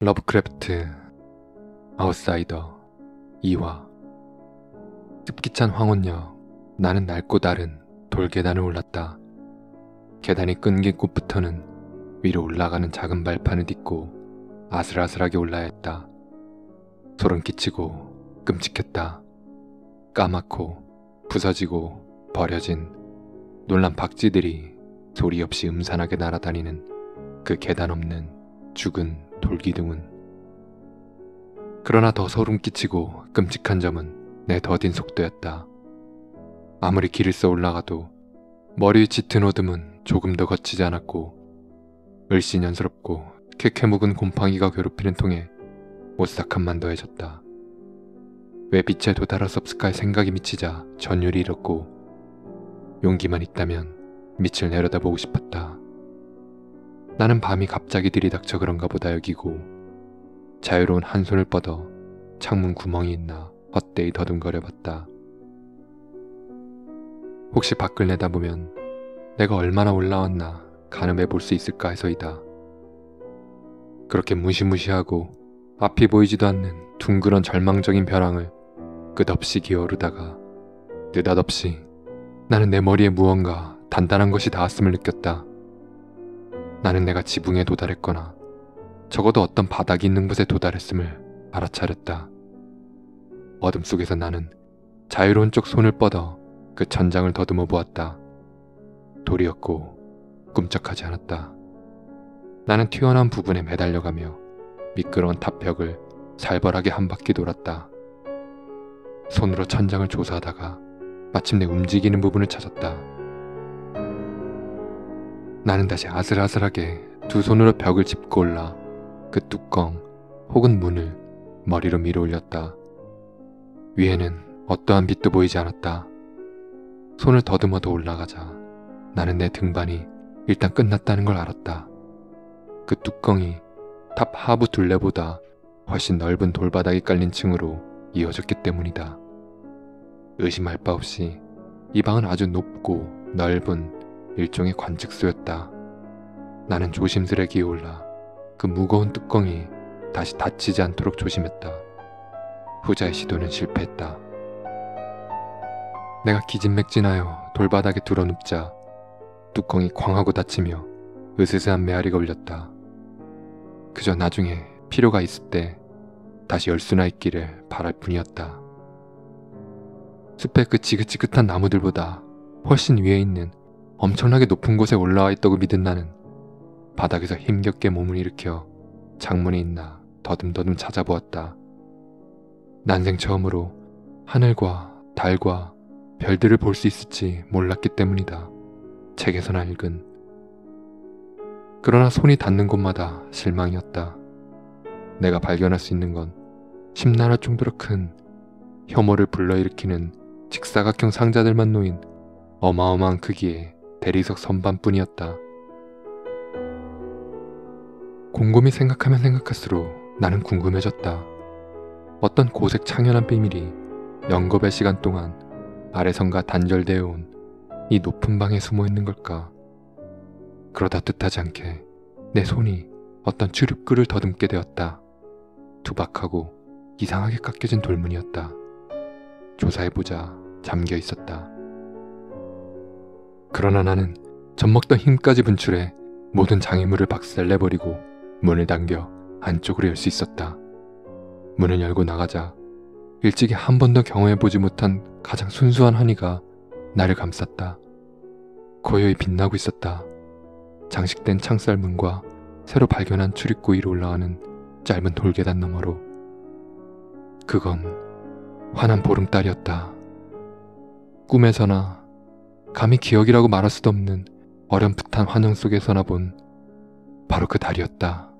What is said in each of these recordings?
러브크래프트 아웃사이더 2화. 습기찬 황혼역. 나는 낡고 다른 돌계단을 올랐다. 계단이 끊긴 곳부터는 위로 올라가는 작은 발판을 딛고 아슬아슬하게 올라야 했다. 소름 끼치고 끔찍했다. 까맣고 부서지고 버려진 놀란 박쥐들이 소리 없이 음산하게 날아다니는 그 계단 없는 죽은 돌기둥은. 그러나 더 소름 끼치고 끔찍한 점은 내 더딘 속도였다. 아무리 길을 써 올라가도 머리 위 짙은 어둠은 조금도 거치지 않았고, 을씨년스럽고 캐캐 묵은 곰팡이가 괴롭히는 통에 오싹함만 더해졌다. 왜 빛에 도달할 수 없을까의 생각이 미치자 전율이 잃었고, 용기만 있다면 밑을 내려다보고 싶었다. 나는 밤이 갑자기 들이닥쳐 그런가 보다 여기고, 자유로운 한 손을 뻗어 창문 구멍이 있나 헛되이 더듬거려 봤다. 혹시 밖을 내다보면 내가 얼마나 올라왔나 가늠해 볼 수 있을까 해서이다. 그렇게 무시무시하고 앞이 보이지도 않는 둥그런 절망적인 벼랑을 끝없이 기어오르다가 느닷없이 나는 내 머리에 무언가 단단한 것이 닿았음을 느꼈다. 나는 내가 지붕에 도달했거나 적어도 어떤 바닥이 있는 곳에 도달했음을 알아차렸다. 어둠 속에서 나는 자유로운 쪽 손을 뻗어 그 천장을 더듬어 보았다. 돌이었고 꿈쩍하지 않았다. 나는 튀어나온 부분에 매달려가며 미끄러운 탑벽을 살벌하게 한 바퀴 돌았다. 손으로 천장을 조사하다가 마침내 움직이는 부분을 찾았다. 나는 다시 아슬아슬하게 두 손으로 벽을 짚고 올라 그 뚜껑 혹은 문을 머리로 밀어 올렸다. 위에는 어떠한 빛도 보이지 않았다. 손을 더듬어 더 올라가자 나는 내 등반이 일단 끝났다는 걸 알았다. 그 뚜껑이 탑 하부 둘레보다 훨씬 넓은 돌바닥이 깔린 층으로 이어졌기 때문이다. 의심할 바 없이 이 방은 아주 높고 넓은 일종의 관측소였다. 나는 조심스레 기어올라 그 무거운 뚜껑이 다시 닫히지 않도록 조심했다. 후자의 시도는 실패했다. 내가 기진맥진하여 돌바닥에 드러눕자 뚜껑이 쾅하고 닫히며 으스스한 메아리가 울렸다. 그저 나중에 필요가 있을 때 다시 열 수나 있기를 바랄 뿐이었다. 숲의 그 지긋지긋한 나무들보다 훨씬 위에 있는 엄청나게 높은 곳에 올라와 있다고 믿은 나는 바닥에서 힘겹게 몸을 일으켜 창문이 있나 더듬더듬 찾아보았다. 난생 처음으로 하늘과 달과 별들을 볼 수 있을지 몰랐기 때문이다. 책에서나 읽은. 그러나 손이 닿는 곳마다 실망이었다. 내가 발견할 수 있는 건 심란할 정도로 큰 혐오를 불러일으키는 직사각형 상자들만 놓인 어마어마한 크기의 대리석 선반뿐이었다. 곰곰이 생각하면 생각할수록 나는 궁금해졌다. 어떤 고색 창연한 비밀이 영겁의 시간 동안 아래선과 단절되어 온 이 높은 방에 숨어 있는 걸까? 그러다 뜻하지 않게 내 손이 어떤 출입구를 더듬게 되었다. 투박하고 이상하게 깎여진 돌문이었다. 조사해보자 잠겨 있었다. 그러나 나는 젖먹던 힘까지 분출해 모든 장애물을 박살내버리고 문을 당겨 안쪽으로 열 수 있었다. 문을 열고 나가자 일찍이 한 번도 경험해보지 못한 가장 순수한 환희가 나를 감쌌다. 고요히 빛나고 있었다. 장식된 창살문과 새로 발견한 출입구 위로 올라가는 짧은 돌계단 너머로. 그건 환한 보름달이었다. 꿈에서나 감히 기억이라고 말할 수도 없는 어렴풋한 환영 속에서나 본 바로 그 달이었다.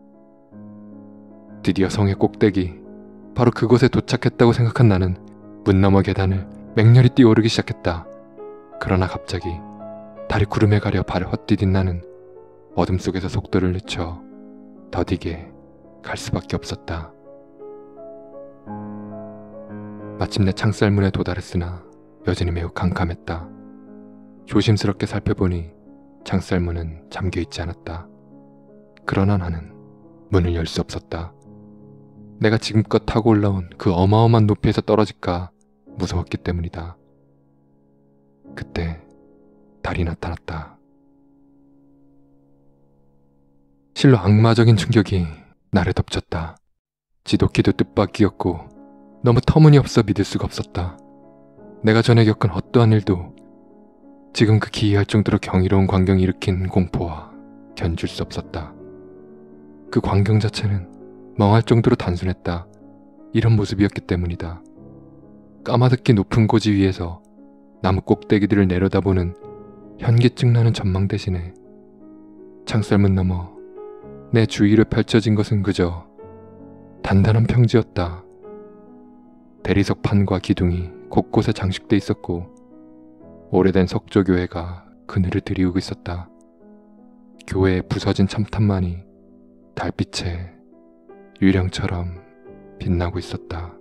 드디어 성의 꼭대기, 바로 그곳에 도착했다고 생각한 나는 문 너머 계단을 맹렬히 뛰어오르기 시작했다. 그러나 갑자기 달이 구름에 가려 발을 헛디딘 나는 어둠 속에서 속도를 늦춰 더디게 갈 수밖에 없었다. 마침내 창살문에 도달했으나 여전히 매우 캄캄했다. 조심스럽게 살펴보니 창살문은 잠겨있지 않았다. 그러나 나는 문을 열 수 없었다. 내가 지금껏 타고 올라온 그 어마어마한 높이에서 떨어질까 무서웠기 때문이다. 그때 달이 나타났다. 실로 악마적인 충격이 나를 덮쳤다. 지독히도 뜻밖이었고 너무 터무니없어 믿을 수가 없었다. 내가 전에 겪은 어떠한 일도 지금 그 기이할 정도로 경이로운 광경이 일으킨 공포와 견줄 수 없었다. 그 광경 자체는 멍할 정도로 단순했다. 이런 모습이었기 때문이다. 까마득히 높은 고지 위에서 나무 꼭대기들을 내려다보는 현기증 나는 전망 대신에 창살문 너머 내 주위로 펼쳐진 것은 그저 단단한 평지였다. 대리석판과 기둥이 곳곳에 장식돼 있었고 오래된 석조교회가 그늘을 들이우고 있었다. 교회의 부서진 첨탑만이 달빛에 유령처럼 빛나고 있었다.